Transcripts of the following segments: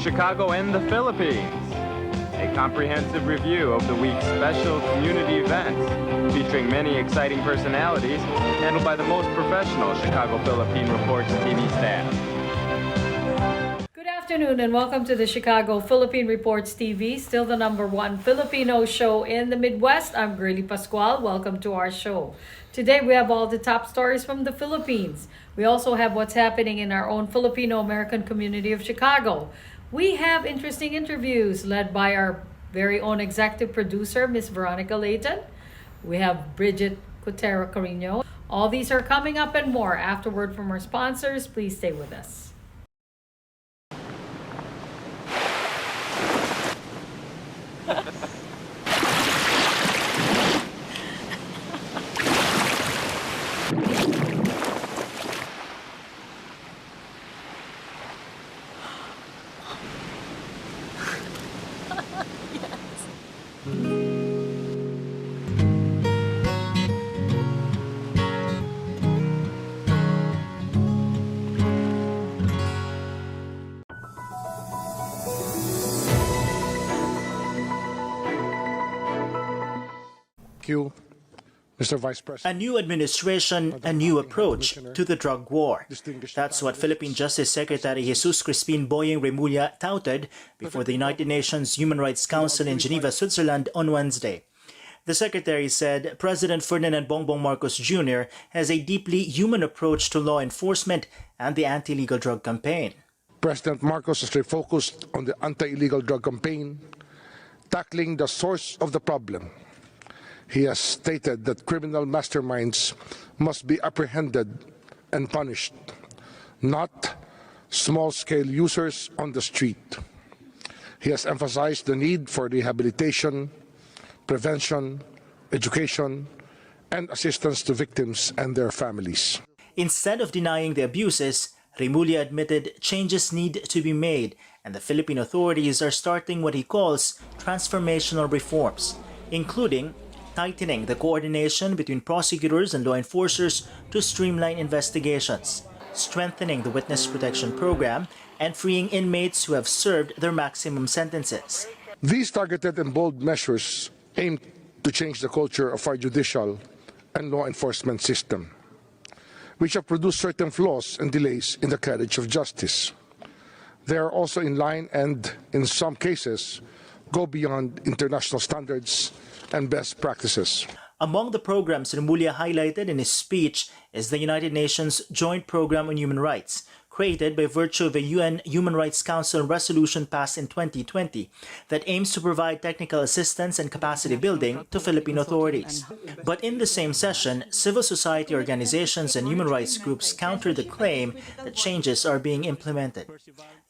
Chicago and the Philippines. A comprehensive review of the week's special community events, featuring many exciting personalities, handled by the most professional Chicago Philippine Reports TV staff. Good afternoon and welcome to the Chicago Philippine Reports TV, still the #1 Filipino show in the Midwest. I'm Grilly Pascual. Welcome to our show. Today we have all the top stories from the Philippines. We also have what's happening in our own Filipino-American community of Chicago. We have interesting interviews led by our very own executive producer, Miss Veronica Layton. We have Bridget Cotero Carino. All these are coming up and more afterward from our sponsors. Please stay with us. Mr. Vice President. A new administration, a new approach to the drug war. That's what Philippine Justice Secretary Jesus Crispin Boyeng Remulla touted before the United Nations Human Rights Council in Geneva, Switzerland on Wednesday. The Secretary said President Ferdinand Bongbong Marcos Jr. has a deeply human approach to law enforcement and the anti-illegal drug campaign. President Marcos has refocused on the anti-illegal drug campaign, tackling the source of the problem. He has stated that criminal masterminds must be apprehended and punished, not small-scale users on the street. He has emphasized the need for rehabilitation, prevention, education, and assistance to victims and their families. Instead of denying the abuses, Remulla admitted changes need to be made, and the Philippine authorities are starting what he calls transformational reforms, including tightening the coordination between prosecutors and law enforcers to streamline investigations, strengthening the witness protection program, and freeing inmates who have served their maximum sentences. These targeted and bold measures aim to change the culture of our judicial and law enforcement system, which have produced certain flaws and delays in the carriage of justice. They are also in line and, in some cases, go beyond international standards and best practices. Among the programs Remulla highlighted in his speech is the United Nations Joint Program on Human Rights, created by virtue of a UN Human Rights Council resolution passed in 2020 that aims to provide technical assistance and capacity building to Philippine authorities. But in the same session, civil society organizations and human rights groups countered the claim that changes are being implemented.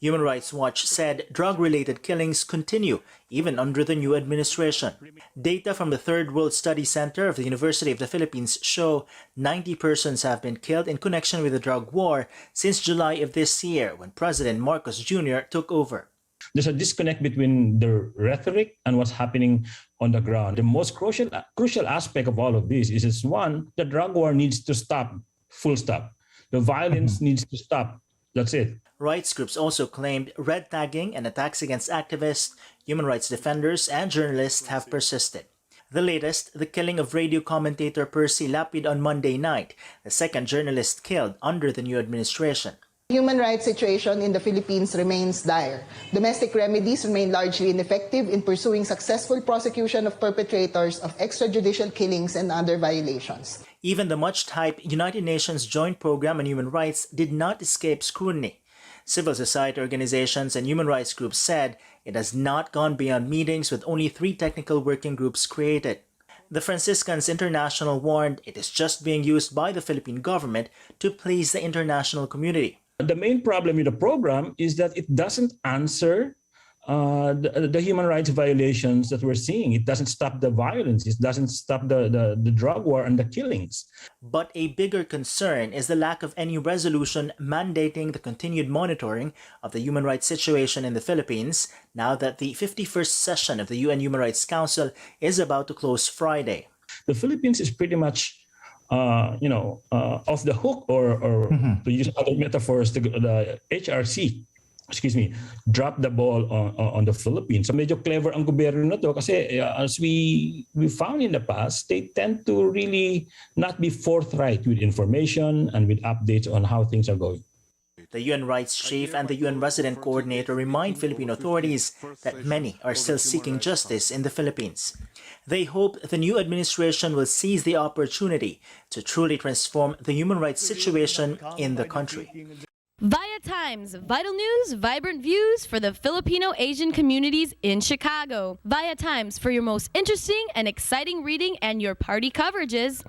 Human Rights Watch said drug-related killings continue even under the new administration. Data from the Third World Study Center of the University of the Philippines show 90 persons have been killed in connection with the drug war since July of this year, when President Marcos Jr. took over. There's a disconnect between the rhetoric and what's happening on the ground. The most crucial aspect of all of this is one, the drug war needs to stop, full stop. The violence needs to stop. That's it. Rights groups also claimed red tagging and attacks against activists, human rights defenders, and journalists have persisted. The latest, the killing of radio commentator Percy Lapid on Monday night, the second journalist killed under the new administration. The human rights situation in the Philippines remains dire. Domestic remedies remain largely ineffective in pursuing successful prosecution of perpetrators of extrajudicial killings and other violations. Even the much-hyped United Nations Joint Program on Human Rights did not escape scrutiny. Civil society organizations and human rights groups said it has not gone beyond meetings with only 3 technical working groups created. The Franciscans International warned it is just being used by the Philippine government to please the international community. The main problem with the program is that it doesn't answer the human rights violations that we're seeing. It doesn't stop the violence. It doesn't stop the drug war and the killings. But a bigger concern is the lack of any resolution mandating the continued monitoring of the human rights situation in the Philippines now that the 51st session of the UN Human Rights Council is about to close Friday. The Philippines is pretty much off the hook, or to use other metaphors, the HRC drop the ball on the Philippines. So medyo clever ang gobyerno na to kasi as we found in the past, they tend to really not be forthright with information and with updates on how things are going. The UN rights chief and the UN resident coordinator remind Philippine authorities that many are still seeking justice in the Philippines. They hope the new administration will seize the opportunity to truly transform the human rights situation in the country. Via Times, vital news, vibrant views for the Filipino Asian communities in Chicago. Via Times for your most interesting and exciting reading and your party coverages.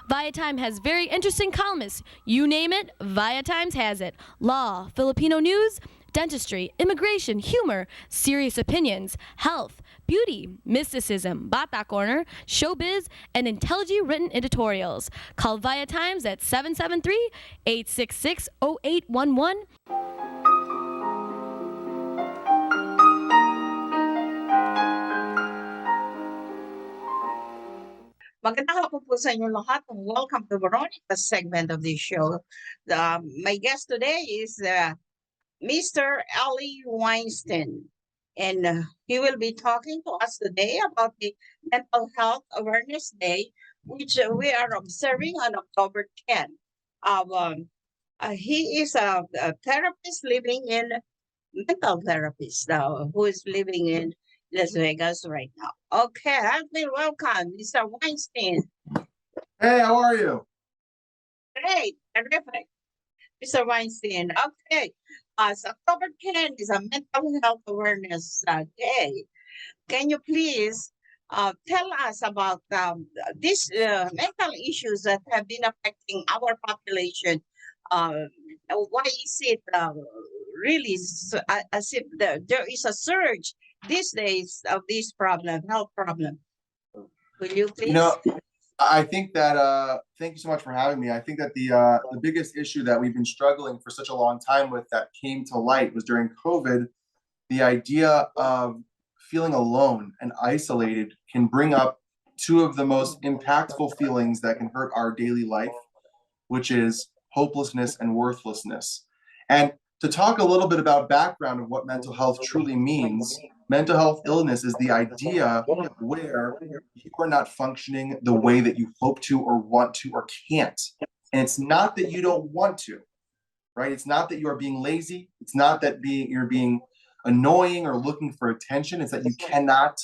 Via Times has very interesting columnists. You name it, Via Times has it. Law, Filipino news, dentistry, immigration, humor, serious opinions, health, beauty, mysticism, Bata Corner, showbiz, and intelligently written editorials. Call Via Times at 773-866-0811. Magandang hapon po sa inyo lahat and welcome to Veronica's segment of this show. My guest today is Mr. Ali Weinstein, and he will be talking to us today about the Mental Health Awareness Day, which we are observing on October 10. He is a therapist living in mental therapist who is living in Las Vegas right now. Okay, help me welcome Mr. Weinstein. Hey, how are you? Great, terrific. Mr. Weinstein, okay. So October 10 is a mental health awareness day. Can you please tell us about these mental issues that have been affecting our population? Why is it really as if there is a surge these days of this problem, health problem? Will you please? I think that thank you so much for having me. I think that the biggest issue that we've been struggling for such a long time with that came to light was during COVID. The idea of feeling alone and isolated can bring up two of the most impactful feelings that can hurt our daily life, which is hopelessness and worthlessness. And to talk a little bit about background of what mental health truly means, mental health illness is the idea where you are not functioning the way that you hope to or want to or can't. And it's not that you don't want to, right? It's not that you are being lazy. It's not that you're being annoying or looking for attention. It's that you cannot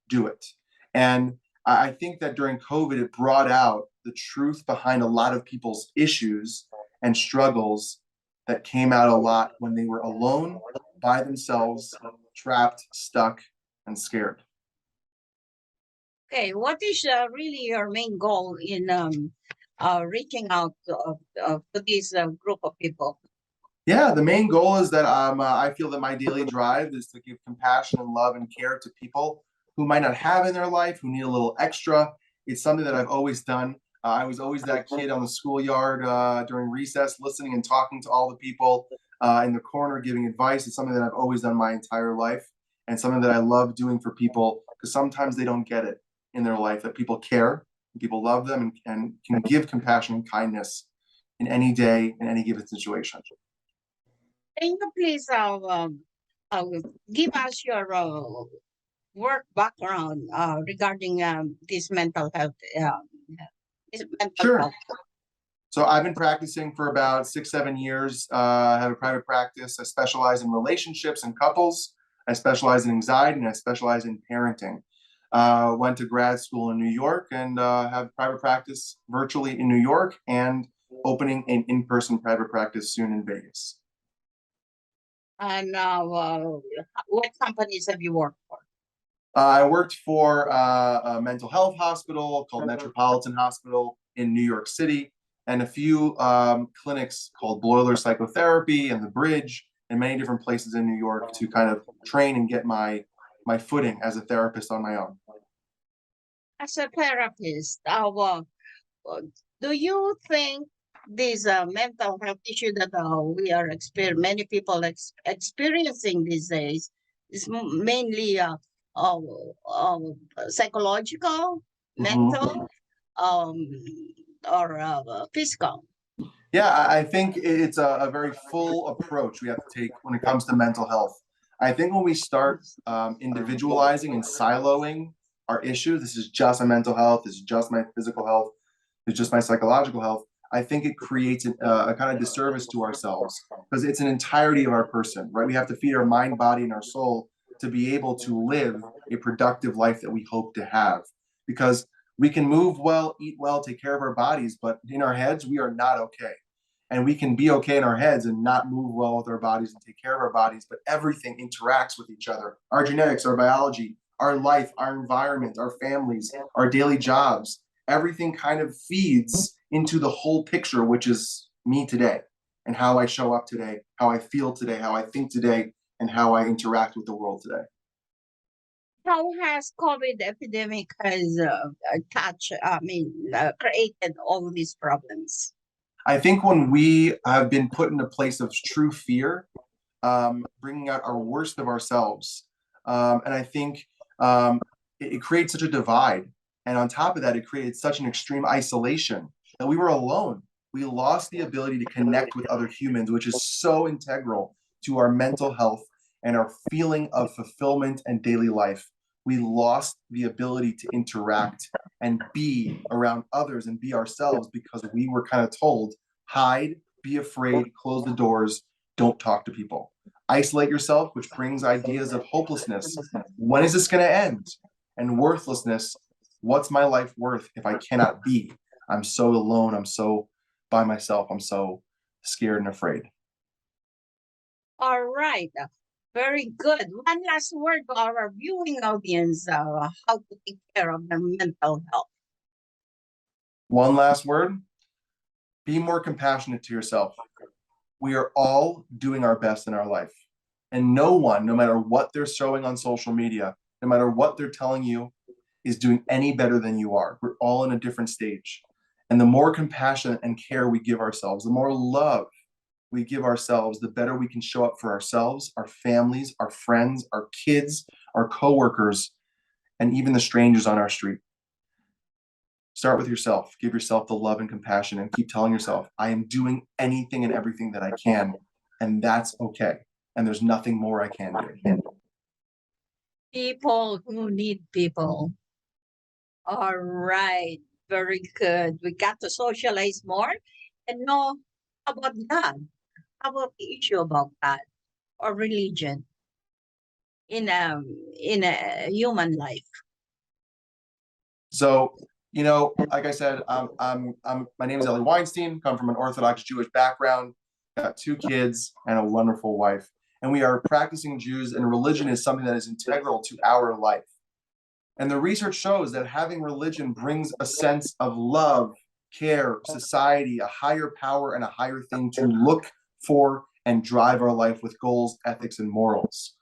do it. And I think that during COVID, it brought out the truth behind a lot of people's issues and struggles that came out a lot when they were alone, by themselves, trapped, stuck, and scared. Okay, what is really your main goal in reaching out to this group of people? Yeah, the main goal is that I feel that my daily drive is to give compassion and love and care to people who might not have in their life, who need a little extra. It's something that I've always done. I was always that kid on the schoolyard during recess, listening and talking to all the people in the corner, giving advice. It's something that I've always done my entire life, and something that I love doing for people because sometimes they don't get it in their life, that people care, people love them, and can give compassion and kindness in any day, in any given situation. Can you please give us your work background regarding this mental health? Sure. So I've been practicing for about 6-7 years. I have a private practice. I specialize in relationships and couples. I specialize in anxiety, and I specialize in parenting. Went to grad school in New York and have private practice virtually in New York and opening an in-person private practice soon in Vegas. And what companies have you worked for? I worked for a mental health hospital called Metropolitan Hospital in New York City, and a few clinics called Boiler Psychotherapy and The Bridge, and many different places in New York to kind of train and get my footing as a therapist on my own. As a therapist, do you think this mental health issue that we are many people experiencing these days is mainly psychological, mental, or physical? Yeah, I think it's a very full approach we have to take when it comes to mental health. I think when we start individualizing and siloing our issues, this is just my mental health, this is just my physical health, this is just my psychological health, I think it creates a kind of disservice to ourselves because it's an entirety of our person, right? We have to feed our mind, body, and our soul to be able to live a productive life that we hope to have. Because we can move well, eat well, take care of our bodies, but in our heads, we are not okay. And we can be okay in our heads and not move well with our bodies and take care of our bodies, but everything interacts with each other. Our genetics, our biology, our life, our environment, our families, our daily jobs, everything kind of feeds into the whole picture, which is me today and how I show up today, how I feel today, how I think today, and how I interact with the world today. How has COVID epidemic has created all these problems? I think when we have been put in a place of true fear, bringing out our worst of ourselves, and I think it creates such a divide. And on top of that, it created such an extreme isolation that we were alone. We lost the ability to connect with other humans, which is so integral to our mental health and our feeling of fulfillment and daily life. We lost the ability to interact and be around others and be ourselves because we were kind of told, hide, be afraid, close the doors, don't talk to people. Isolate yourself, which brings ideas of hopelessness. When is this going to end? And worthlessness. What's my life worth if I cannot be? I'm so alone. I'm so by myself. I'm so scared and afraid. All right. Very good. One last word to our viewing audience, how to take care of their mental health. One last word. Be more compassionate to yourself. We are all doing our best in our life. And no one, no matter what they're showing on social media, no matter what they're telling you, is doing any better than you are. We're all in a different stage. And the more compassion and care we give ourselves, the more love we give ourselves, the better we can show up for ourselves, our families, our friends, our kids, our coworkers, and even the strangers on our street. Start with yourself. Give yourself the love and compassion and keep telling yourself, I am doing anything and everything that I can, and that's okay. And there's nothing more I can do. People who need people. All right. Very good. We got to socialize more and know about God. How about the issue about God or religion in a human life? So, like I said, my name is Ellie Weinstein, come from an Orthodox Jewish background, got 2 kids and a wonderful wife. And we are practicing Jews, and religion is something that is integral to our life. And the research shows that having religion brings a sense of love, care, society, a higher power, and a higher thing to look for and drive our life with goals, ethics, and morals.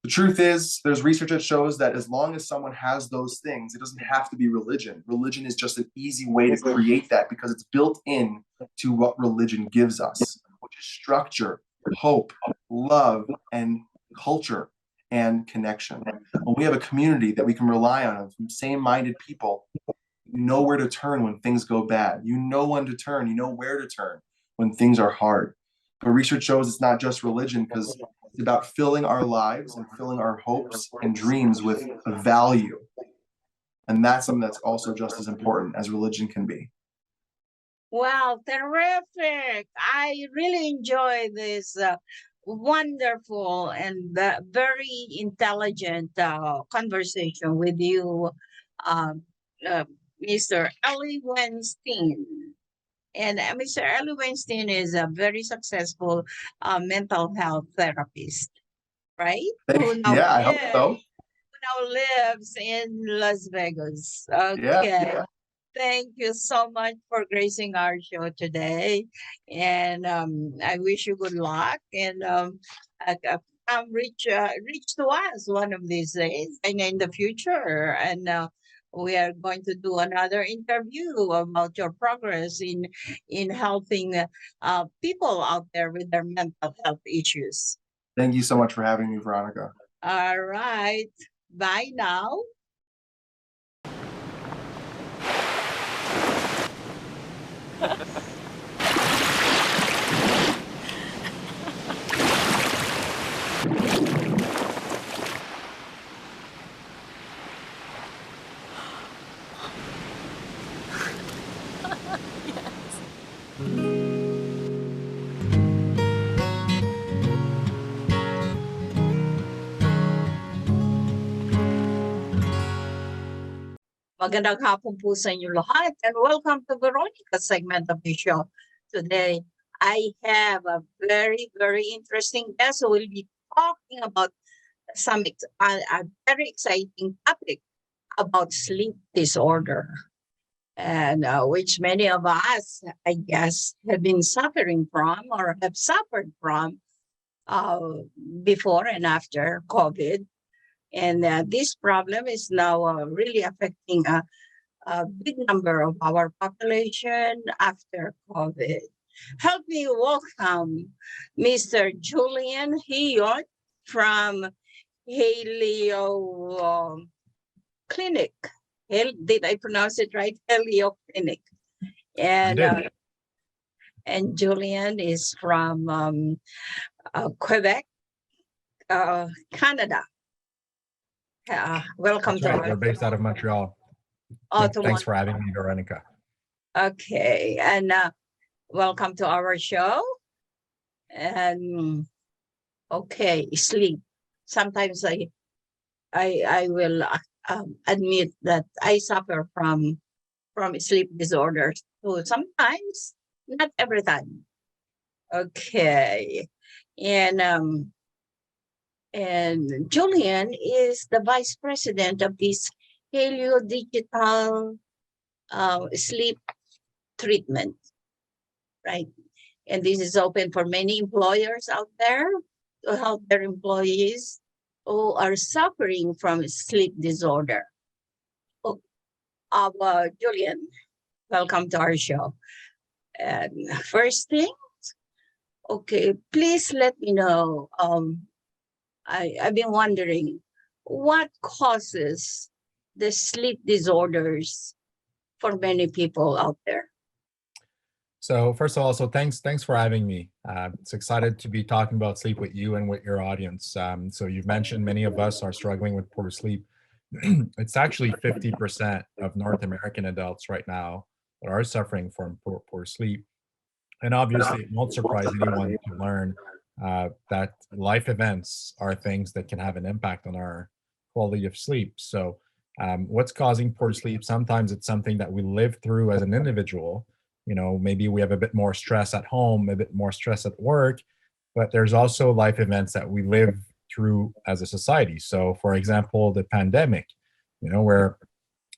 The truth is, there's research that shows that as long as someone has those things, it doesn't have to be religion. Religion is just an easy way to create that because it's built in to what religion gives us, which is structure, hope, love, and culture and connection. When we have a community that we can rely on of same-minded people, you know where to turn when things go bad. You know when to turn. You know where to turn when things are hard. But research shows it's not just religion because it's about filling our lives and filling our hopes and dreams with a value. And that's something that's also just as important as religion can be. Wow, terrific. I really enjoy this wonderful and very intelligent conversation with you, Mr. Ellie Weinstein. And Mr. Ellie Weinstein is a very successful mental health therapist, right? Yeah, I hope so. Who now lives in Las Vegas. Okay. Yeah. Thank you so much for gracing our show today. And I wish you good luck. And reach to us one of these days and in the future. And we are going to do another interview about your progress in helping people out there with their mental health issues. Thank you so much for having me, Veronica. All right. Bye now. Magandang hapon po sa inyo lahat and welcome to Veronica's segment of the show. Today, I have a very, very interesting guest who will be talking about a very exciting topic about sleep disorder, and which many of us, I guess, have been suffering from or have suffered from before and after COVID. And this problem is now really affecting a big number of our population after COVID. Help me welcome Mr. Julian Hiyot from Helio Clinic. Did I pronounce it right? Helio Clinic. And Julian is from Quebec, Canada. Welcome That's right. to We're based out of Montreal. Thanks for having me, Veronica. Okay, and welcome to our show. And okay, sleep. Sometimes I will admit that I suffer from sleep disorders too. Sometimes, not every time. Okay, and Julian is the vice president of this Helio Digital sleep treatment, right? And this is open for many employers out there to help their employees who are suffering from sleep disorder. Julian, welcome to our show. And first thing, okay, please let me know. I've been wondering what causes the sleep disorders for many people out there. So first of all, thanks for having me. It's excited to be talking about sleep with you and with your audience. So you've mentioned many of us are struggling with poor sleep. It's actually 50% of North American adults right now that are suffering from poor sleep. And obviously, it won't surprise anyone to learn that life events are things that can have an impact on our quality of sleep. So what's causing poor sleep? Sometimes it's something that we live through as an individual. You know, maybe we have a bit more stress at home, a bit more stress at work, but there's also life events that we live through as a society. So for example, the pandemic, you know, where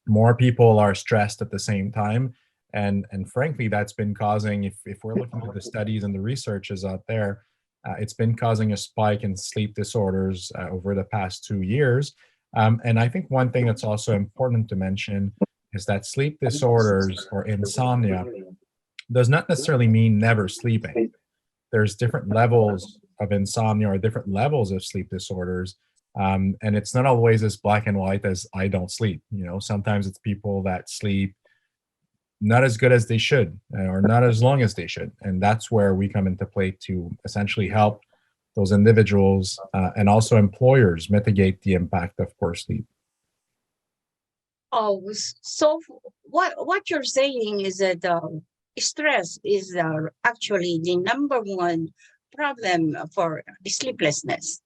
more people are stressed at the same time. And frankly, that's been causing, if we're looking at the studies and the researches out there, it's been causing a spike in sleep disorders over the past 2 years. And I think one thing that's also important to mention is that sleep disorders or insomnia does not necessarily mean never sleeping. There's different levels of insomnia or different levels of sleep disorders. And it's not always as black and white as I don't sleep. You know, sometimes it's people that sleep not as good as they should or not as long as they should. And that's where we come into play to essentially help those individuals and also employers mitigate the impact of poor sleep. Oh, so what you're saying is that stress is actually the number one problem for sleeplessness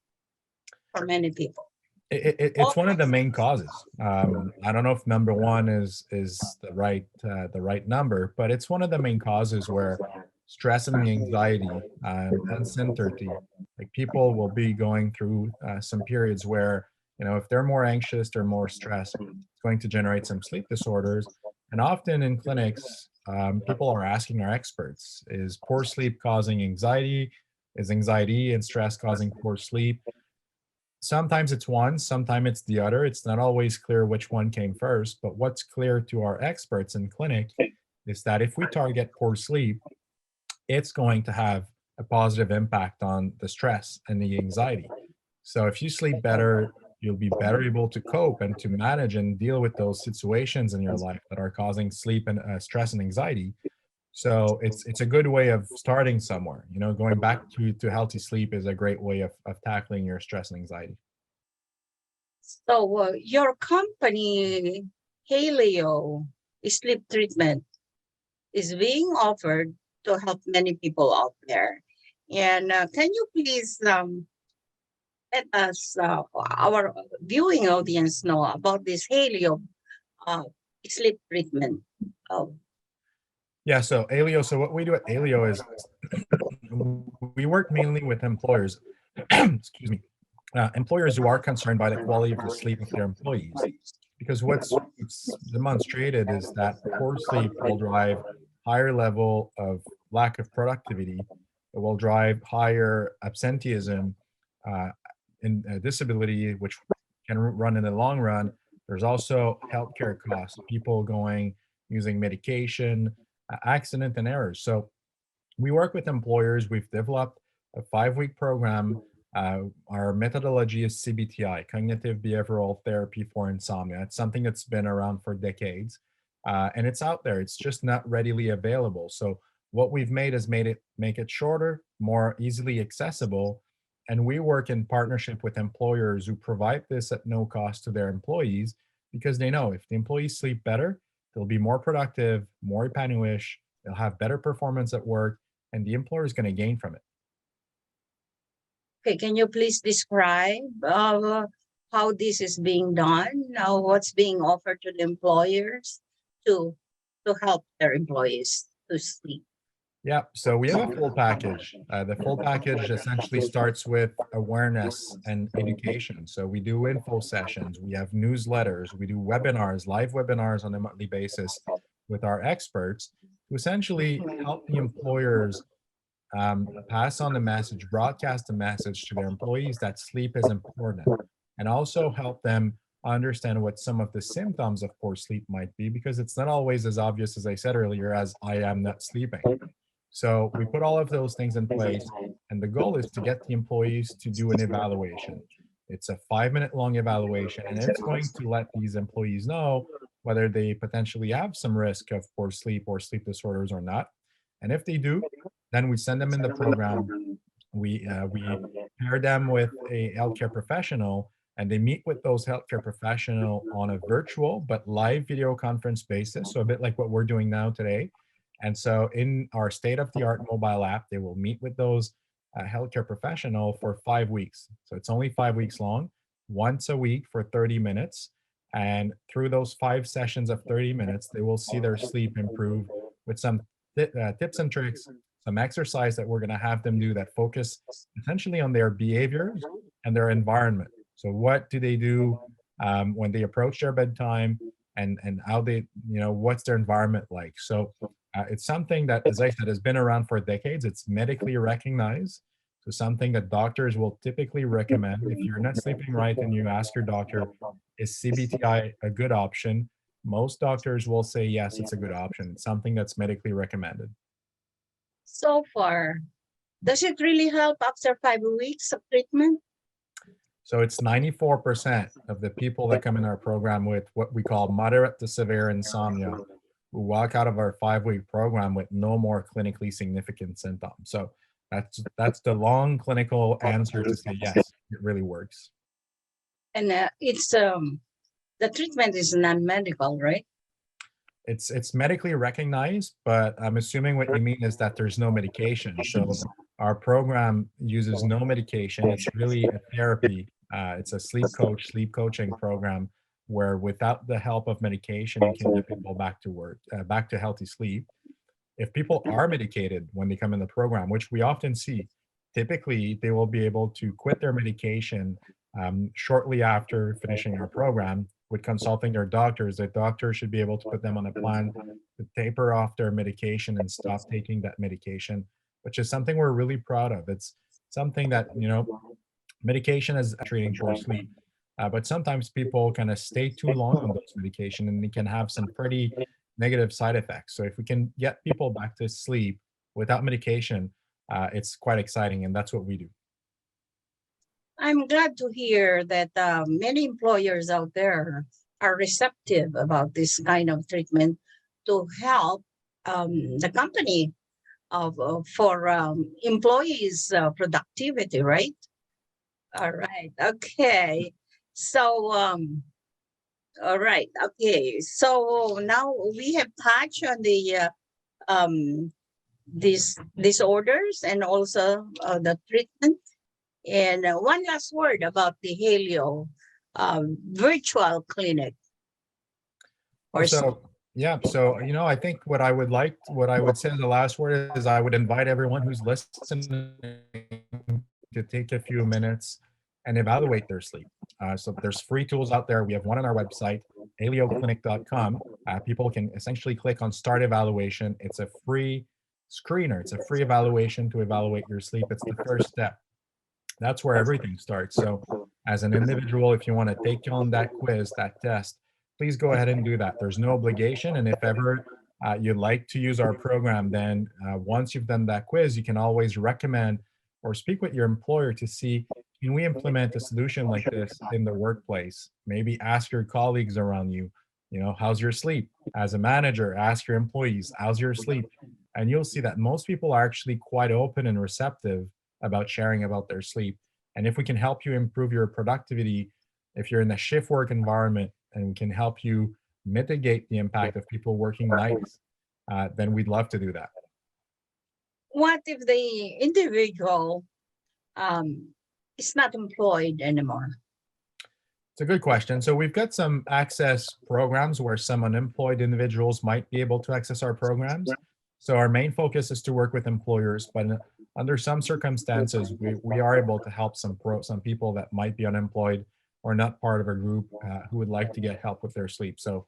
for many people. It's one of the main causes. I don't know if number one is the right number, but it's one of the main causes where stress and anxiety and uncertainty, like people will be going through some periods where, you know, if they're more anxious, they're more stressed, it's going to generate some sleep disorders. And often in clinics, people are asking our experts, is poor sleep causing anxiety? Is anxiety and stress causing poor sleep? Sometimes it's one, sometimes it's the other. It's not always clear which one came first, but what's clear to our experts in clinic is that if we target poor sleep, it's going to have a positive impact on the stress and the anxiety. So if you sleep better, you'll be better able to cope and to manage and deal with those situations in your life that are causing sleep and stress and anxiety. So it's a good way of starting somewhere. You know, going back to healthy sleep is a great way of tackling your stress and anxiety. So your company, Helio Sleep Treatment, is being offered to help many people out there. And can you please let us, our viewing audience, know about this Helio sleep treatment? Oh, Yeah, so Alio, so what we do at Alio is we work mainly with employers, excuse me, employers who are concerned by the quality of the sleep of their employees. Because what's demonstrated is that poor sleep will drive higher level of lack of productivity. It will drive higher absenteeism, uh, and disability, which can run in the long run. There's also healthcare costs, people going using medication, accident and errors. So we work with employers. We've developed a 5-week program. Our methodology is CBTI, Cognitive Behavioral Therapy for Insomnia. It's something that's been around for decades, and it's out there. It's just not readily available. So what we've made is make it shorter, more easily accessible, and we work in partnership with employers who provide this at no cost to their employees because they know if the employees sleep better, they'll be more productive, more epanouished, they'll have better performance at work, and the employer is going to gain from it. okay. Can you please describe how this is being done? What's being offered to the employers to help their employees to sleep? Yeah, so we have a full package. The full package essentially starts with awareness and education. So we do info sessions, we have newsletters, we do webinars, live webinars on a monthly basis with our experts to essentially help the employers pass on the message, broadcast the message to their employees that sleep is important, and also help them understand what some of the symptoms of poor sleep might be, because it's not always as obvious as I said earlier as I am not sleeping. So we put all of those things in place, and the goal is to get the employees to do an evaluation. It's a 5-minute long evaluation, and it's going to let these employees know whether they potentially have some risk of poor sleep or sleep disorders or not. And if they do, then we send them in the program. We pair them with a healthcare professional, and they meet with those healthcare professional on a virtual but live video conference basis. So a bit like what we're doing now today. And so in our state-of-the-art mobile app, they will meet with those healthcare professional for 5 weeks. So it's only 5 weeks long, once a week for 30 minutes. And through those 5 sessions of 30 minutes, they will see their sleep improve with some tips and tricks, some exercise that we're going to have them do that focus essentially on their behaviors and their environment. So what do they do when they approach their bedtime, and how they, what's their environment like? So it's something that, as I said, has been around for decades. It's medically recognized. So something that doctors will typically recommend. If you're not sleeping right and you ask your doctor, is CBTI a good option? Most doctors will say, yes, it's a good option. It's something that's medically recommended. So far, does it really help after 5 weeks of treatment? So it's 94% of the people that come in our program with what we call moderate to severe insomnia who walk out of our 5-week program with no more clinically significant symptoms. So that's the long clinical answer to say, yes, it really works. And it's the treatment is non-medical, right? It's medically recognized, but I'm assuming what you mean is that there's no medication. So our program uses no medication. It's really a therapy. It's a sleep coaching program where without the help of medication, you can get people back to work, back to healthy sleep. If people are medicated when they come in the program, which we often see, typically they will be able to quit their medication shortly after finishing our program. With consulting their doctors, the doctor should be able to put them on a plan to taper off their medication and stop taking that medication, which is something we're really proud of. It's something that, medication is treating poor sleep, but sometimes people kind of stay too long on those medication and they can have some pretty negative side effects. So if we can get people back to sleep without medication, it's quite exciting, and that's what we do. I'm glad to hear that many employers out there are receptive about this kind of treatment to help the company for employees' productivity, right? All right. Okay. So, all right. Okay. So now we have touched on the these disorders and also the treatment. And one last word about the Helio virtual clinic. Or So yeah, so I think what I would say as the last word is I would invite everyone who's listening to take a few minutes and evaluate their sleep. So there's free tools out there. We have one on our website, aleoclinic.com. People can essentially click on Start Evaluation. It's a free screener. It's a free evaluation to evaluate your sleep. It's the first step. That's where everything starts. So as an individual, if you want to take on that quiz, that test, please go ahead and do that. There's no obligation. And if ever you'd like to use our program, then once you've done that quiz, you can always recommend or speak with your employer to see, can we implement a solution like this in the workplace? Maybe ask your colleagues around you, how's your sleep? As a manager, ask your employees, how's your sleep? And you'll see that most people are actually quite open and receptive about sharing about their sleep. And if we can help you improve your productivity, if you're in a shift work environment and we can help you mitigate the impact of people working nights, then we'd love to do that. what if the individual is not employed anymore? It's a good question. So we've got some access programs where some unemployed individuals might be able to access our programs. So our main focus is to work with employers, but under some circumstances, we are able to help some people that might be unemployed or not part of a group who would like to get help with their sleep. So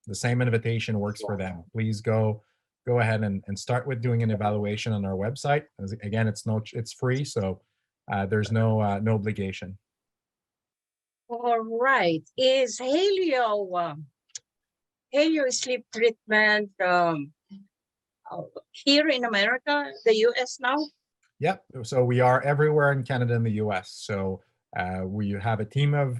the same invitation works for them. Please go ahead and start with doing an evaluation on our website. Again, it's free, so there's no obligation. All right. Is Helio sleep treatment here in America, the US now? Yep. So we are everywhere in Canada and the US. So we have a team of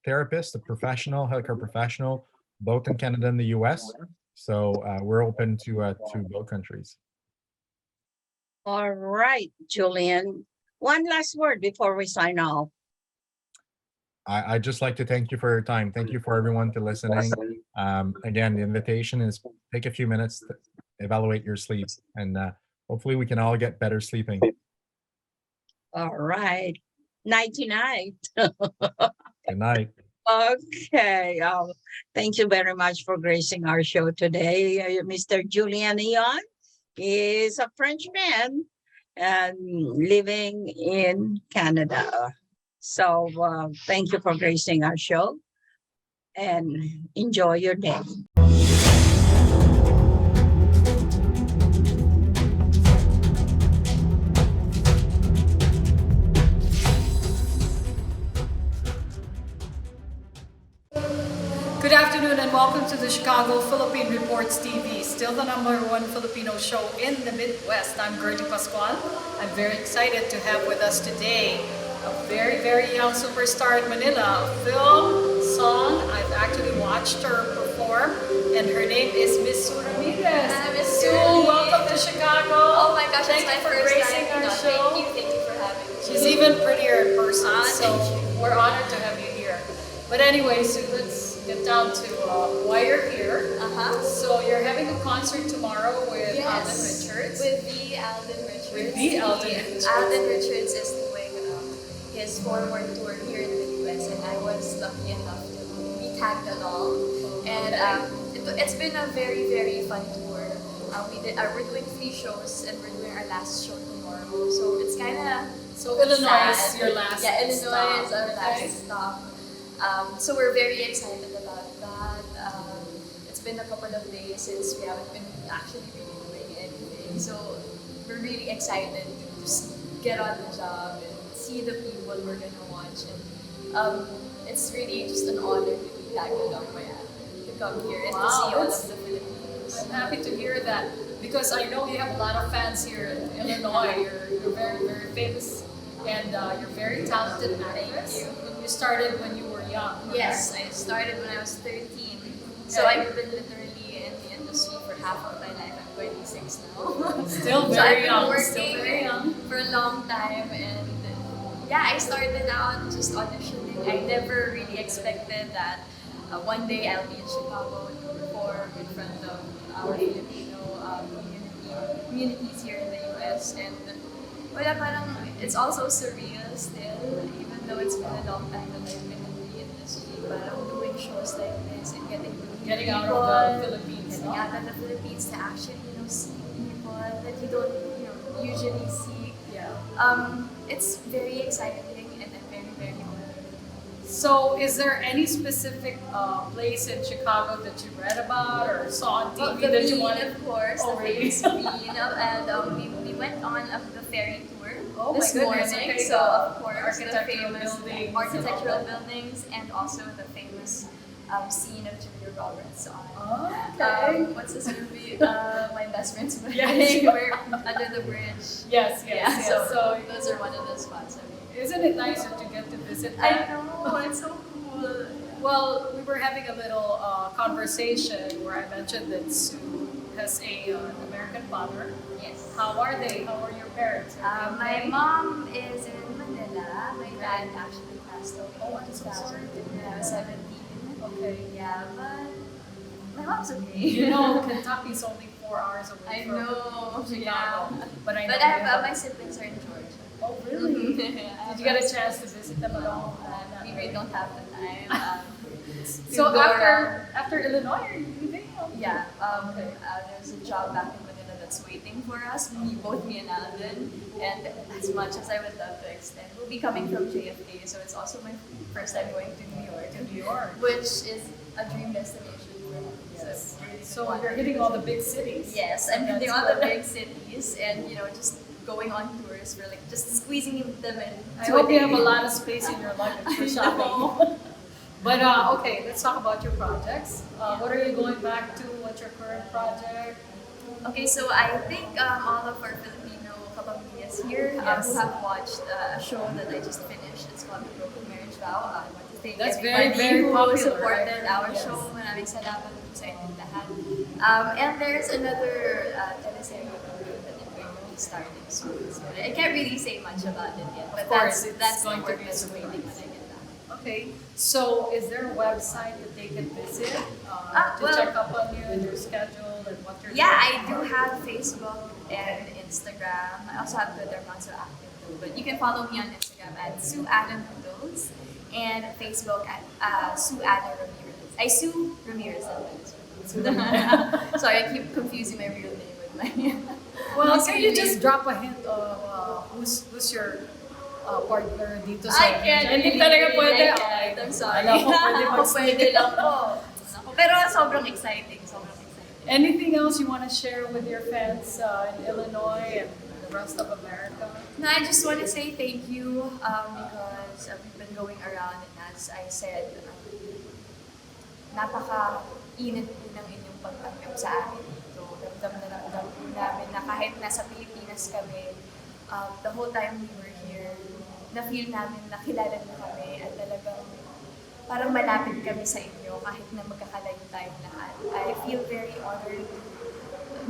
therapists, a professional, healthcare professional, both in Canada and the US. So we're open to both countries. All right, Julian. One last word before we sign off. I'd just like to thank you for your time. Thank you for everyone to listening. Again, the invitation is take a few minutes to evaluate your sleep, and hopefully we can all get better sleeping. All right. Nighty-night. Good night. Okay. Thank you very much for gracing our show today. Mr. Julian Ion is a Frenchman and living in Canada. So thank you for gracing our show and enjoy your day. Good afternoon and welcome to the Chicago Philippine Reports TV, still the #1 Filipino show in the Midwest. I'm Gertie Pascual. I'm very excited to have with us today a very, very young superstar in Manila, a film, song. I've actually watched her perform, and her name is Miss Sue Ramirez. Miss Sue, Sue, welcome to Chicago. Oh my gosh, Thank it's my you for first gracing time. our No, show. Thank you for having me. She's even prettier in person, so thank you. we're honored to have you here. But anyway, Sue, let's get down to why you're here. So you're having a concert tomorrow with Alden Richards. With the Alden Richards. With the Alden Richards. Alden Richards is doing his forward tour here in the US, and I was lucky enough to be tagged along. And it's been a very, very fun tour. We're doing 3 shows, and we're doing our last show tomorrow. So it's kind of Illinois sad. is your last Yeah, Illinois stop. is our last stop. So we're very excited about that. It's been a couple of days since we haven't been actually really doing anything. So we're really excited to just get on the job and see the people we're gonna watch. And it's really just an honor to be tagged along by Anne, to come here and to see all of the Filipinos. I'm happy to hear that because I know you have a lot of fans here in Illinois. You're very, very famous and you're very talented actress. You started when you were young. Yes, I started when I was 13. So I've been literally in the industry for half of my life. I'm 26 now. Still So I've very been young. working Still very young. for a long time, and yeah, I started out just auditioning. I never really expected that one day I'll be in Chicago to perform in front of our Filipino communities here in the US. And parang it's also surreal still, even though it's been a long time that I've been in the industry. Parang doing shows like this and getting to Getting out people, of the Philippines. getting out of the Philippines to actually, see people that you don't, usually see. Yeah. It's very exciting and I'm very, very honored. So, is there any specific place in Chicago that you read about or saw on TV Well, the that you Bean, wanted? of course, Oh, the really? famous Bean, and we went on the ferry tour Oh my this goodness, morning. okay, So of course, the architectural famous buildings architectural and all that. buildings and also the famous scene of Julia Roberts on Oh, okay. what's this movie? My Best Friend's Wedding. Yes. We're under the bridge. Yes, yes, Yeah, yes. so those are one of the spots. Isn't it nice that you get to visit I that? know, it's so cool. Well, we were having a little conversation where I mentioned that Sue has an American father. Yes. How are they? How are your parents? Are they My okay? mom is in Manila. My dad actually passed away Oh, in I'm so sorry. 2017. Okay. Yeah, but my mom's okay. You know, Kentucky's only 4 hours away I from know. Chicago. Yeah. But I know But they have- my siblings are in Georgia. Oh, really? Yeah, Did you get a chance to visit them at all? We really don't have the time. So go after Illinois, are you leaving? Yeah, there's a job back in Manila that's waiting for us, both me and Alvin. And as much as I would love to extend, we'll be coming from JFK, so it's also my first time going to New York. New York. Which is a dream destination for me. Yes. So, So you're hitting all the big cities. yes, I'm That's hitting all the good. big cities and just going on tours for just squeezing them in. I hope you have a lot of space in your luggage for shopping. But okay, let's talk about your projects. What are you going back to? What's your current project? Okay, so I think all of our Filipino kapamillas here Yes. who have watched a show that I just finished. It's called The Broken Marriage Vow. I want to thank That's very, everybody very who popular, supported right? our Yes. show. Maraming salamat po sa inyong lahat. And there's another teleserye that I'm going to be starting soon. So I can't really say much about it yet, but Of course, that's it's going the to work be a that's waiting when surprise. I get back. Okay, so is there a website that they can visit to well- check up on you and your schedule and what you're Yeah, I doing? do have Facebook and Instagram. I also have Twitter, I'm not so active too. But you can follow me on Instagram at Sue Adam Mendoz and Facebook at Sue Adam Ramirez. Sue Ramirez. Sorry, I keep confusing my real name with my. Well, Miss can you Amy. just drop a hint of who's your partner dito I sa can't Hindi really talaga really pwede. like Okay. it. I'm sorry. Alam ko, pwede Pwede lang po. Pero sobrang exciting. Anything else you want to share with your fans in Illinois and the rest of America? No, I just want to say thank you because we've been going around and as I said, napaka-init po ng inyong pagtanggap sa amin dito. Ramdam na ramdam po namin na kahit nasa Pilipinas kami, the whole time we were here, na-feel namin na kilala niyo kami at talagang parang malapit kami sa inyo kahit na magkakalayo tayong lahat. I feel very honored to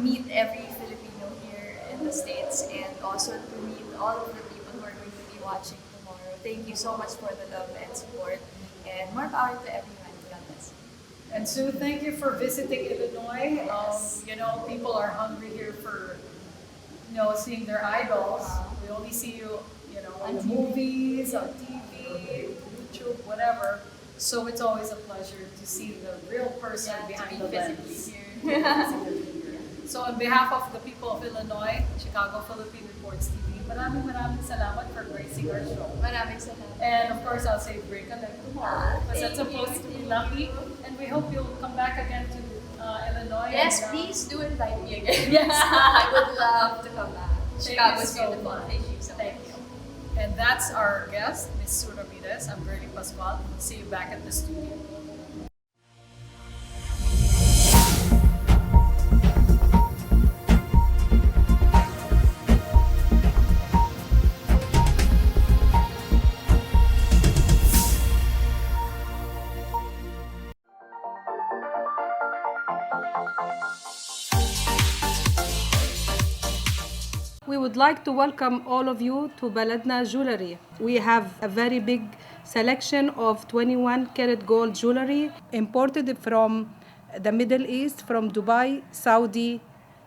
meet every Filipino here in the States and also to meet all of the people who are going to be watching tomorrow. Thank you so much for the love and support and more power to everyone. God bless. And Sue, thank you for visiting Illinois. Yes. People are hungry here for, seeing their idols. We only see you, On in the TV. movies, on TV, YouTube, whatever. So it's always a pleasure to see the real person behind the lens. So on behalf of the people of Illinois, Chicago Philippine Reports TV, maraming salamat for gracing our show. Maraming salamat. And of course, I'll say break a leg tomorrow because that's Thank supposed to you. be lucky. And we hope you'll come back again to Illinois. Yes, and, please do invite me again. Yes. I would love to come back. Thank Chicago's you so beautiful. much. Thank you so Thank much. you. And that's our guest, Ms. Sue Ramirez. I'm Bernie Pascual. We'll see you back at the studio. We would like to welcome all of you to Baladna Jewelry. We have a very big selection of 21 karat gold jewelry imported from the Middle East, from Dubai, Saudi,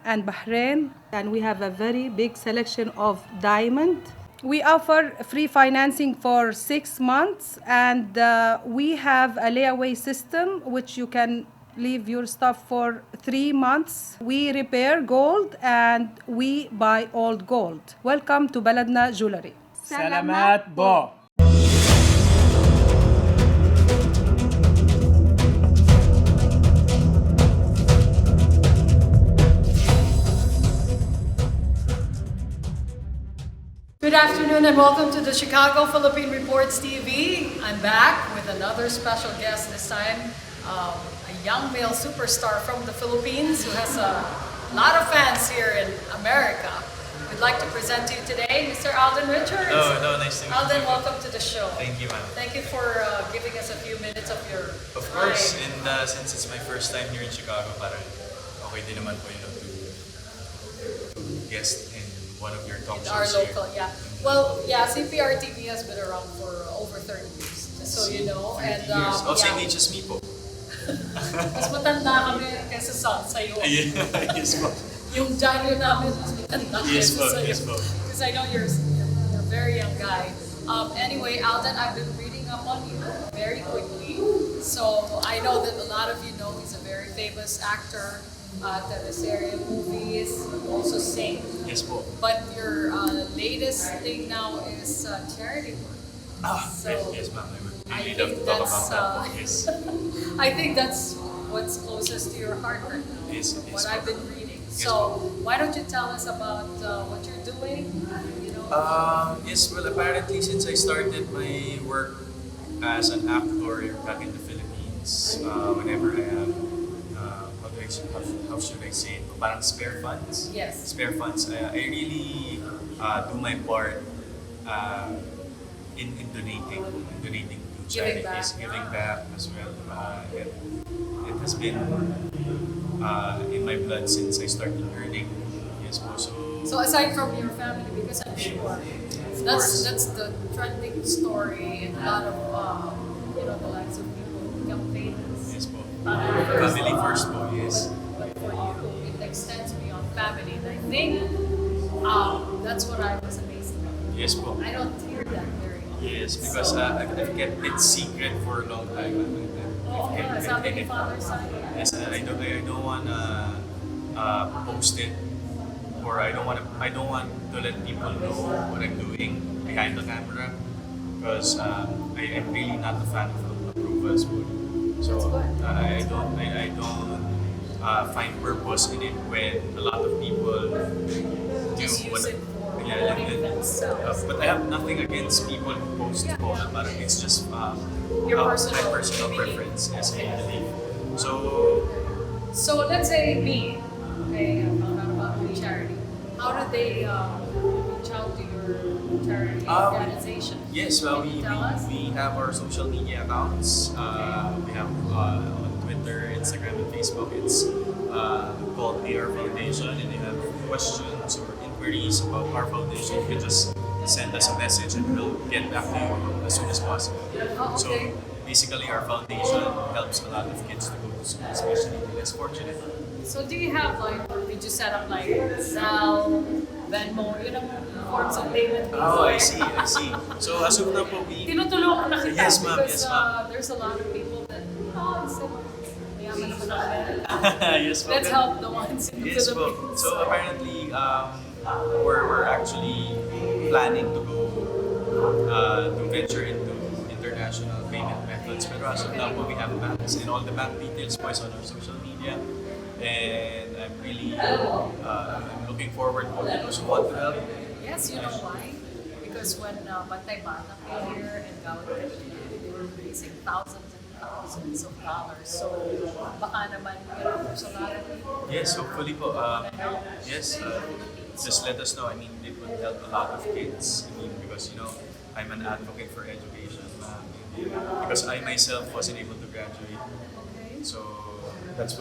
and Bahrain. And we have a very big selection of diamond. We offer free financing for 6 months, and we have a layaway system which you can leave your stuff for 3 months. We repair gold and we buy old gold. Welcome to Baladna Jewelry. Salamat po! Good afternoon and welcome to the Chicago Philippine Reports TV. I'm back with another special guest this time, a young male superstar from the Philippines who has a lot of fans here in America. We'd like to present to you today Mr. Alden Richards. Hello, nice to meet you. Alden, welcome to the show. Thank you, ma'am. Thank you for giving us a few minutes of your Of course, and since it's my first time here in Chicago, parang okay din naman po, to guest in one of your talk our shows local, here. yeah. Well, yeah, Cprtv has been around for over 30 years, just so you know. 30 And years. Oh, same yeah, age as me po. mas matanda kami kaysa sa'yo. Yes po. Yung genre namin mas matanda Yes kaysa po, sa'yo. yes po. Because I know you're a very young guy. Anyway, Alden, I've been reading up on you very quickly. So I know that a lot of you know he's a very famous actor, teleserye, movies, also sing. Yes po. But your latest thing now is charity work. Yes, ma'am. I I would really love think to talk that's, about that po. Yes. I think that's what's closest to your heart right now. Yes, what I've been reading. Yes, So why don't you tell us about what you're doing? Yes, well, apparently since I started my work as an actor here back in the Philippines, whenever I have, how should I say it, parang spare funds? Yes. Spare funds. I really do my part in donating to charities, giving back as well. It has been in my blood since I started earning. Yes, po. So aside from your family, because I'm sure that's the trending story in a lot of the lives of people who become famous. Yes po. Family Family first po, yes. But for you, it extends beyond family. And I think that's what I was amazed about. Yes po. I don't hear that very often. Yes, because I've kept it secret for a long time. How many fathers side? Yes, I don't wanna post it, or I don't want to let people know what I'm doing behind the camera, because I'm really not a fan of approvals. So I don't find purpose in it when a lot of people Just do use what. it for promoting themselves. But I have nothing against people who post po, but it's just Your my personal personal belief. preference, yes, I believe. So let's say me, okay, I found out about your charity. How do they reach out to your charity organization? Yes, well, Can you tell us? we have our social media accounts. We have on Twitter, Instagram, and Facebook. It's called AR Foundation, and if you have questions or inquiries about our foundation, you can just send us a message and we'll get back to you as soon as possible. Oh, okay. So basically, our foundation helps a lot of kids to go to school, especially the less fortunate. So do you have did you set up like Zelle, Venmo, forms of payment? Oh, I see. So as of now po, we... Tinutulungan na kita Yes, ma'am. because Yes, ma'am. there's a lot of people that, mayaman naman ako. Yes, po. Let's help the ones in the Yes, po. Philippines. So apparently, we're actually planning to go to venture into international payment methods. Pero as of now, we have banks, and all the bank details po is on our social media. And I'm really I'm looking forward to those who want to help. Yes, you know why? Because when Bantay Bata came here and Gawad they were raising thousands and thousands of dollars. So baka naman there's a lot of people. Yes, hopefully po. Yes, just let us know. I mean, it would help a lot of kids. I mean, because I'm an advocate for education. Because I myself wasn't able to graduate, so that's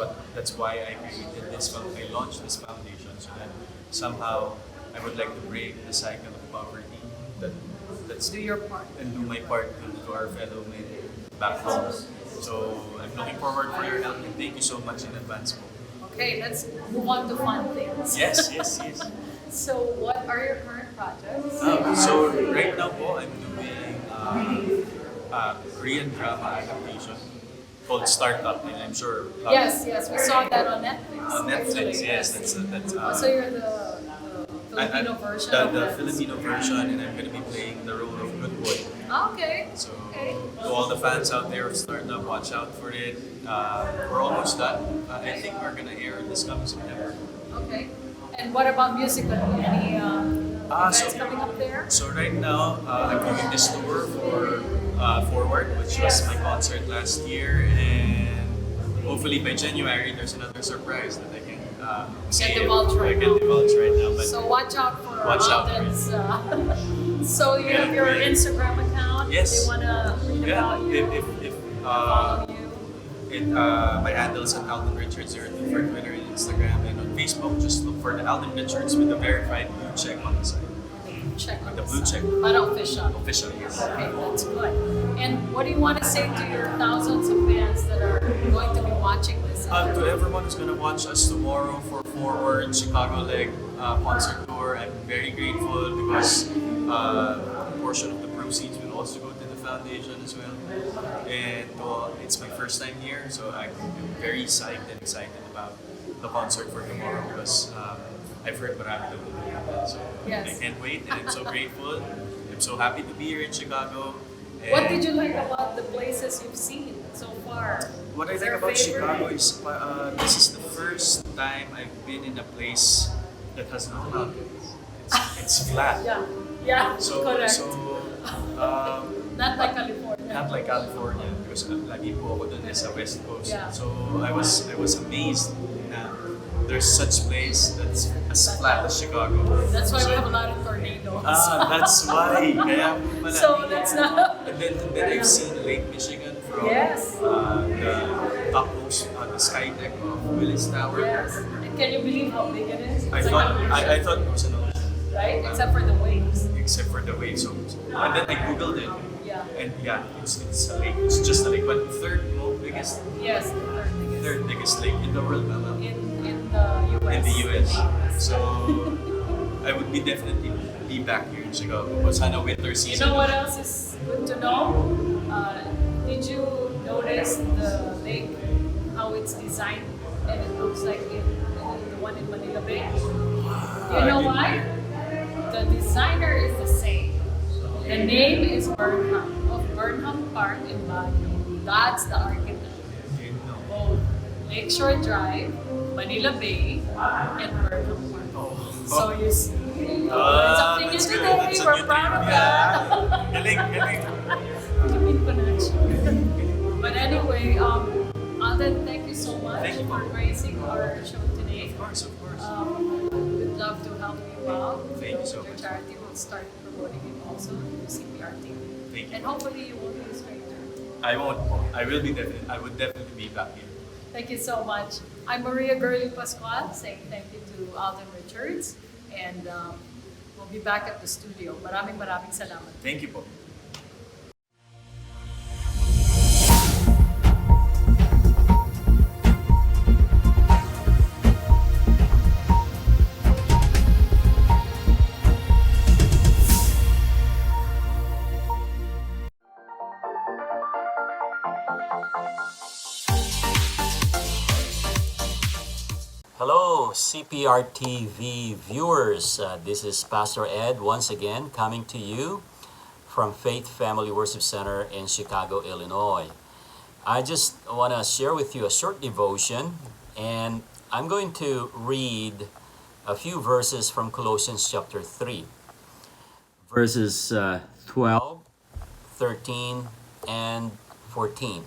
why I created this. I launched this foundation so that somehow I would like to break the cycle of poverty. That's do your part and do my part to our fellow men back home. So I'm looking forward for your help, and thank you so much in advance. Okay, let's move on to fun things. Yes. So what are your current projects? So right now po, I'm doing Korean drama adaptation. called Startup, and I'm sure. Yes, we saw that on Netflix. On Netflix, actually, yes, that's. So you're the Filipino version of the that. Filipino version, and I'm gonna be playing the role of Good Boy. Okay. So Okay. to all the fans out there of Startup, watch out for it. We're almost done. I think we're gonna air this coming September. Okay. And what about musical? Any events so- coming up there? So right now, I'm doing this tour for Forward, which was my concert last year, and hopefully by January there's another surprise that I can say. divulge right I can now. divulge right now, but So watch out for Watch out for Alden's. So you have your Instagram account. Yes. They wanna read yeah, about you. if Follow you. my handle is at Alden Richards 02 for Twitter and Instagram, and on Facebook just look for the Alden Richards with the verified blue check on the side. Check on The this blue side. check. But official. Official, yes. Okay, that's good. And what do you want to say to your thousands of fans that are going to be watching this? To everyone who's gonna watch us tomorrow for Forward Chicago leg concert tour, I'm very grateful because a portion of the proceeds will also go to the foundation as well. And it's my first time here, so I'm very psyched and excited about the concert for tomorrow because I've heard Marami will do that. So Yes. I can't wait, and I'm so grateful. I'm so happy to be here in Chicago. What And did you like about the places you've seen so far? What I Is like there a about favorite? Chicago is this is the first time I've been in a place that has no mountains. It's flat. Yeah, So correct. not Not like California. Not like California because lagi po ako dun sa West Coast. Yeah. So I was amazed na there's such place that's as flat as Chicago. That's why So- we have a lot of tornadoes. That's why. Kaya pala. So that's not. And then I've seen Lake Michigan from Yes. The topmost, the sky deck of Willis Tower. Yes. And can you believe how big it is? I It's thought like an I ocean, thought it was an ocean. right? Except for the waves. Except for the waves. So, and then I googled it. Yeah. And yeah, it's a lake. It's just a lake, but biggest, Yes, the third biggest lake in the world, Mama. in the U.S. In the U.S. So I would definitely be back here in Chicago. But sana winter You season. know what else is good to know? Did you notice the lake, how it's designed, and it looks like the one in Manila Bay? You know why? The designer is the same. The name is Burnham of Burnham Park in Baguio. That's the architect. Both Lakeshore Drive, Manila Bay, and Burnham Park. So you see, something new That's good. today. That's a We're new proud of thing. that. Galing, galing. Philippine connection. But anyway, Alden, thank you so much Thank you. for gracing our show today. Of course, of course. We'd love to help you out. Thank you so Your much. charity will start promoting it also through Cprtv. Thank you. And hopefully you won't be a stranger. I won't. I would definitely be back here. Thank you so much. I'm Maria Gurley Pascual saying thank you to Alden Richards. And we'll be back at the studio. Maraming salamat. Thank you po. Hello, Cprtv viewers. This is Pastor Ed once again coming to you from Faith Family Worship Center in Chicago, Illinois. I just want to share with you a short devotion, and I'm going to read a few verses from Colossians chapter 3, verses 12, 13, and 14.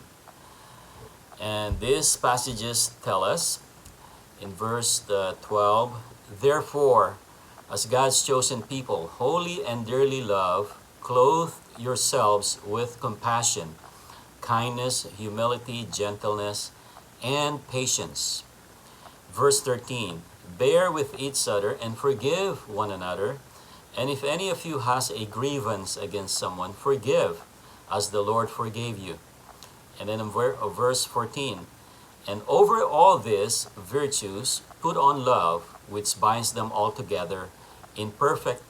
And these passages tell us, in verse 12, therefore, as God's chosen people, holy and dearly loved, clothe yourselves with compassion, kindness, humility, gentleness, and patience. Verse 13, bear with each other and forgive one another, and if any of you has a grievance against someone, forgive, as the Lord forgave you. And then in verse 14, and over all these virtues, put on love, which binds them all together in perfect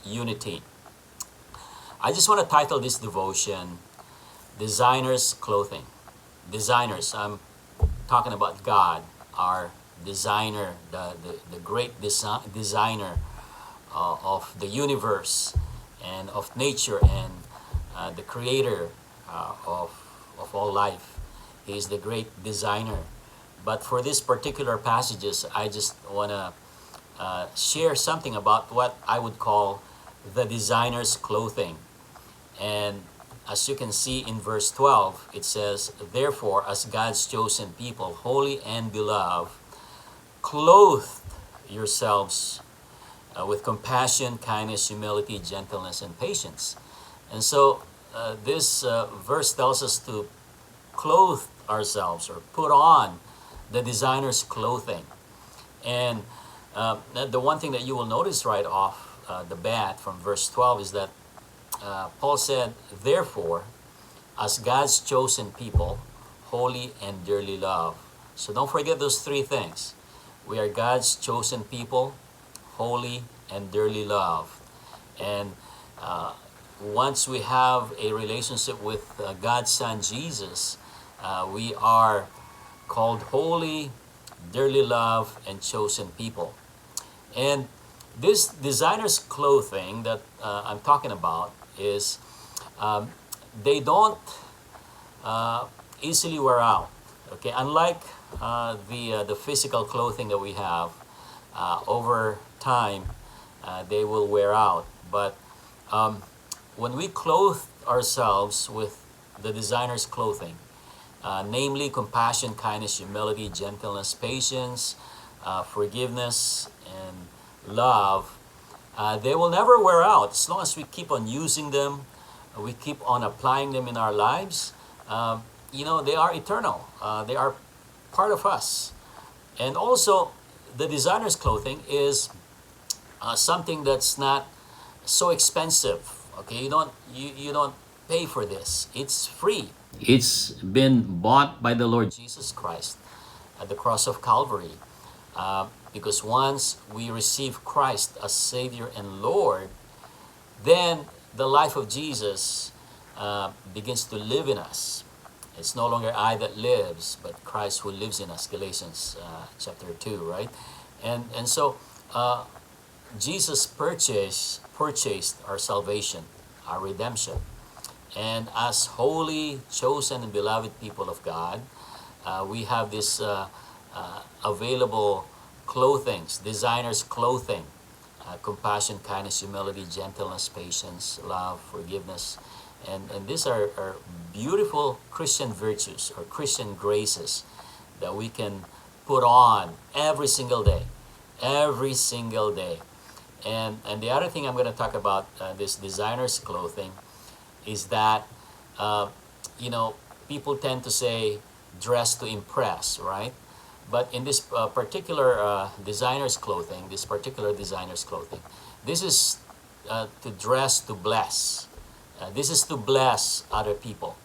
unity. I just want to title this devotion, Designer's Clothing. designers. I'm talking about God, our designer, the great designer of the universe and of nature, and the creator of all life. He is the great designer. But for these particular passages, I just want to share something about what I would call the designer's clothing. And as you can see in verse 12, it says, "Therefore, as God's chosen people, holy and beloved, clothe yourselves with compassion, kindness, humility, gentleness, and patience." And so this verse tells us to clothe ourselves or put on the designer's clothing. And the one thing that you will notice right off the bat from verse 12 is that Paul said, "Therefore, as God's chosen people, holy and dearly loved." So don't forget those three things. We are God's chosen people, holy and dearly loved. And once we have a relationship with God's Son Jesus, we are called holy, dearly loved, and chosen people. And this designer's clothing that I'm talking about is they don't easily wear out. Okay, unlike the physical clothing that we have, over time they will wear out. But when we clothe ourselves with the designer's clothing, namely compassion, kindness, humility, gentleness, patience, forgiveness, and love, they will never wear out as long as we keep on using them, we keep on applying them in our lives. They are eternal. They are part of us. And also, the designer's clothing is something that's not so expensive. Okay, you don't pay for this. It's free. It's been bought by the Lord Jesus Christ at the cross of Calvary. Because once we receive Christ as Savior and Lord, then the life of Jesus begins to live in us. It's no longer I that lives, but Christ who lives in us. Galatians chapter 2, right? And so Jesus purchased our salvation, our redemption. And as holy, chosen, and beloved people of God, we have this available clothings, designer's clothing, compassion, kindness, humility, gentleness, patience, love, forgiveness. And these are beautiful Christian virtues or Christian graces that we can put on every single day. Every single day. And the other thing I'm going to talk about, this designer's clothing, is that, people tend to say dress to impress, right? But in this particular designer's clothing, this is to dress to bless. This is to bless other people,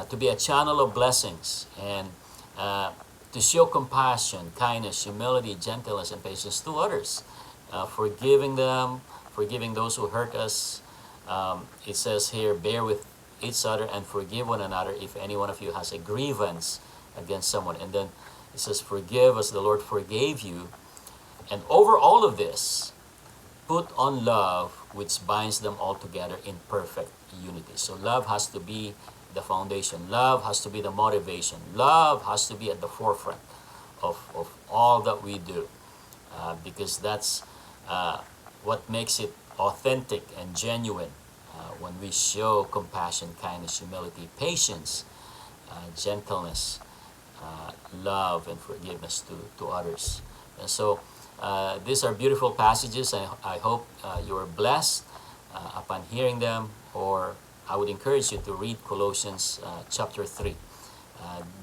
to be a channel of blessings, and to show compassion, kindness, humility, gentleness, and patience to others, forgiving them, forgiving those who hurt us. It says here, bear with each other and forgive one another if any one of you has a grievance against someone. And then it says, forgive as the Lord forgave you. And over all of this, put on love, which binds them all together in perfect unity. So love has to be the foundation. Love has to be the motivation. Love has to be at the forefront of all that we do, because that's what makes it authentic and genuine, when we show compassion, kindness, humility, patience, gentleness, love, and forgiveness to others. And so these are beautiful passages. I hope you are blessed upon hearing them, or I would encourage you to read Colossians chapter 3.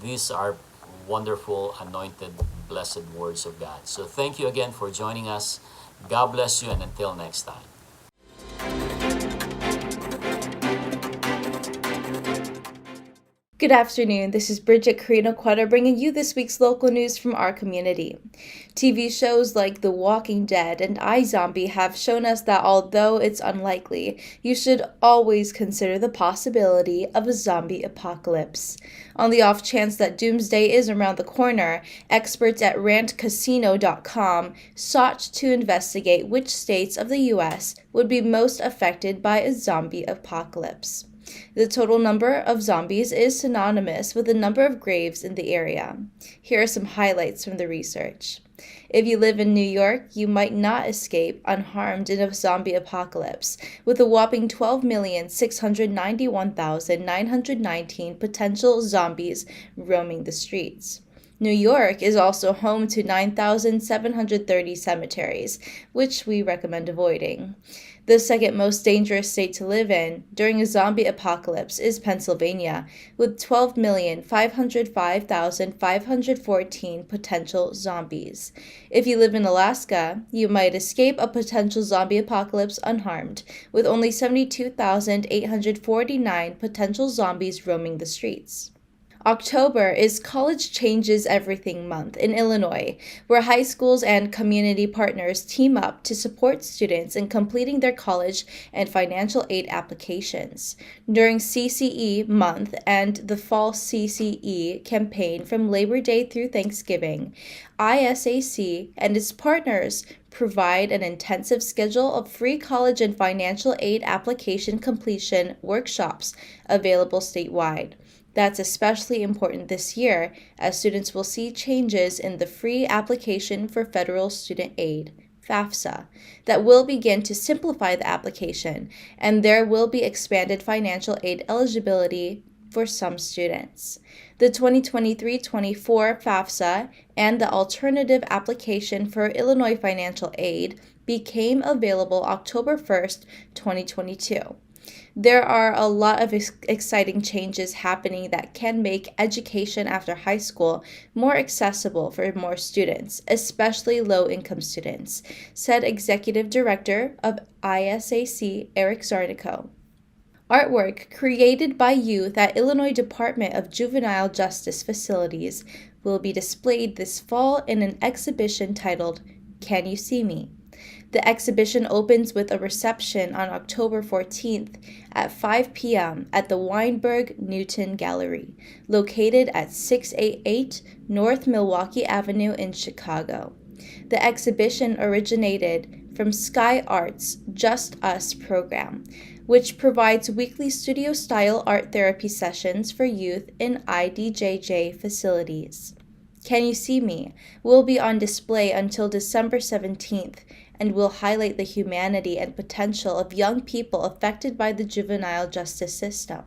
These are wonderful, anointed, blessed words of God. So thank you again for joining us. God bless you, and until next time. Good afternoon, this is Bridget Carino-Quetta bringing you this week's local news from our community. TV shows like The Walking Dead and iZombie have shown us that although it's unlikely, you should always consider the possibility of a zombie apocalypse. On the off chance that doomsday is around the corner, experts at rantcasino.com sought to investigate which states of the U.S. would be most affected by a zombie apocalypse. The total number of zombies is synonymous with the number of graves in the area. Here are some highlights from the research. If you live in New York, you might not escape unharmed in a zombie apocalypse, with a whopping 12,691,919 potential zombies roaming the streets. New York is also home to 9,730 cemeteries, which we recommend avoiding. The second most dangerous state to live in during a zombie apocalypse is Pennsylvania, with 12,505,514 potential zombies. If you live in Alaska, you might escape a potential zombie apocalypse unharmed, with only 72,849 potential zombies roaming the streets. October is College Changes Everything Month in Illinois, where high schools and community partners team up to support students in completing their college and financial aid applications. During CCE month and the Fall CCE campaign from Labor Day through Thanksgiving, ISAC and its partners provide an intensive schedule of free college and financial aid application completion workshops available statewide. That's especially important this year, as students will see changes in the free application for federal student aid, FAFSA, that will begin to simplify the application, and there will be expanded financial aid eligibility for some students. The 2023-24 FAFSA and the alternative application for Illinois financial aid became available October 1st, 2022. There are a lot of exciting changes happening that can make education after high school more accessible for more students, especially low-income students, said Executive Director of ISAC, Eric Zarnico. Artwork created by youth at Illinois Department of Juvenile Justice Facilities will be displayed this fall in an exhibition titled Can You See Me? The exhibition opens with a reception on October 14th at 5 p.m. at the Weinberg Newton Gallery, located at 688 North Milwaukee Avenue in Chicago. The exhibition originated from Sky Art's Just Us program, which provides weekly studio-style art therapy sessions for youth in IDJJ facilities. Can You See Me? Will be on display until December 17th and will highlight the humanity and potential of young people affected by the juvenile justice system.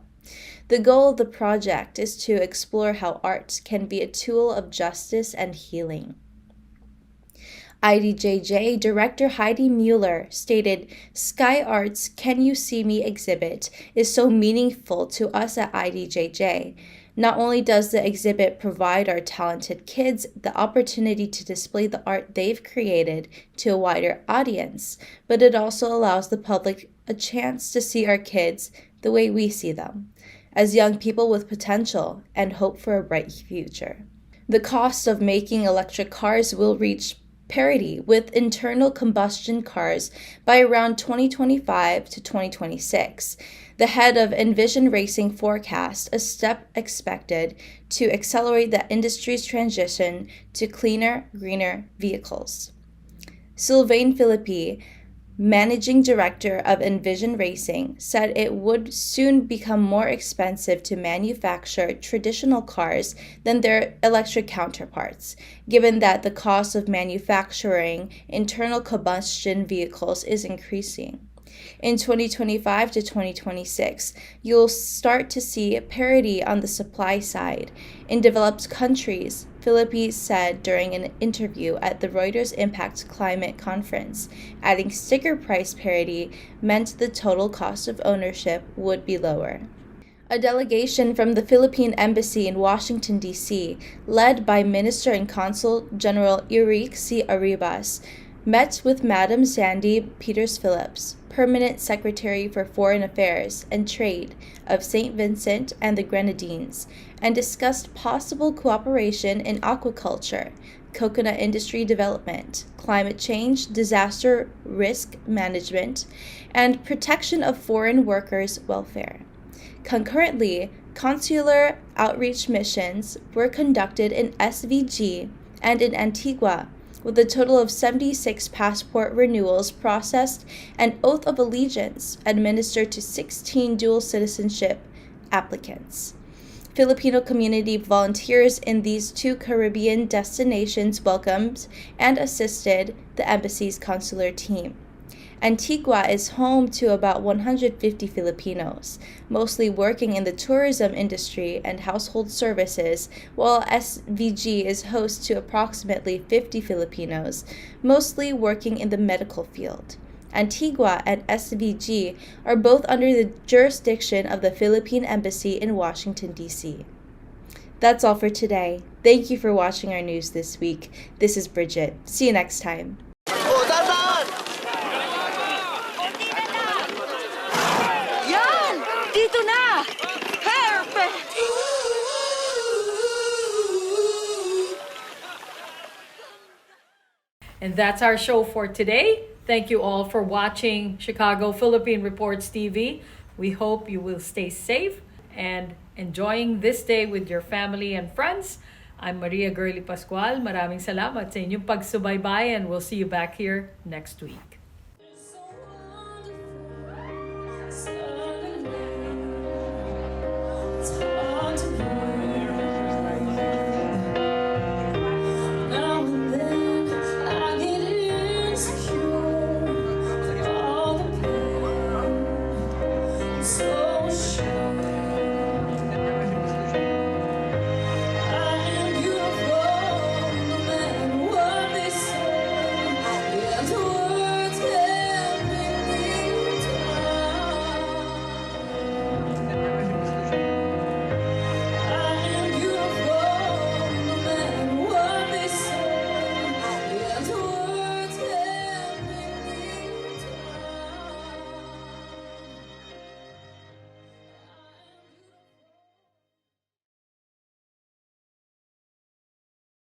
The goal of the project is to explore how art can be a tool of justice and healing. IDJJ Director Heidi Mueller stated, Sky Art's Can You See Me exhibit is so meaningful to us at IDJJ. Not only does the exhibit provide our talented kids the opportunity to display the art they've created to a wider audience, but it also allows the public a chance to see our kids the way we see them, as young people with potential and hope for a bright future. The cost of making electric cars will reach parity with internal combustion cars by around 2025 to 2026. The head of Envision Racing forecast a step expected to accelerate the industry's transition to cleaner, greener vehicles. Sylvain Philippi, managing director of Envision Racing, said it would soon become more expensive to manufacture traditional cars than their electric counterparts, given that the cost of manufacturing internal combustion vehicles is increasing. In 2025 to 2026, you'll start to see parity on the supply side. In developed countries, Philippi said during an interview at the Reuters Impact Climate Conference, adding sticker price parity meant the total cost of ownership would be lower. A delegation from the Philippine Embassy in Washington, D.C., led by Minister and Consul General Eric C. Arribas, met with Madam Sandy Peters-Phillips, Permanent Secretary for Foreign Affairs and Trade of St. Vincent and the Grenadines, and discussed possible cooperation in aquaculture, coconut industry development, climate change, disaster risk management, and protection of foreign workers' welfare. Concurrently, consular outreach missions were conducted in SVG and in Antigua, with a total of 76 passport renewals processed and oath of allegiance administered to 16 dual citizenship applicants. Filipino community volunteers in these two Caribbean destinations welcomed and assisted the embassy's consular team. Antigua is home to about 150 Filipinos, mostly working in the tourism industry and household services, while SVG is host to approximately 50 Filipinos, mostly working in the medical field. Antigua and SVG are both under the jurisdiction of the Philippine Embassy in Washington, D.C. That's all for today. Thank you for watching our news this week. This is Bridget. See you next time. Yan! Dito na! Perfect! And that's our show for today. Thank you all for watching Chicago Philippine Reports TV. We hope you will stay safe and enjoying this day with your family and friends. I'm Maria Girly Pascual. Maraming salamat sa inyong pagsubaybay and we'll see you back here next week.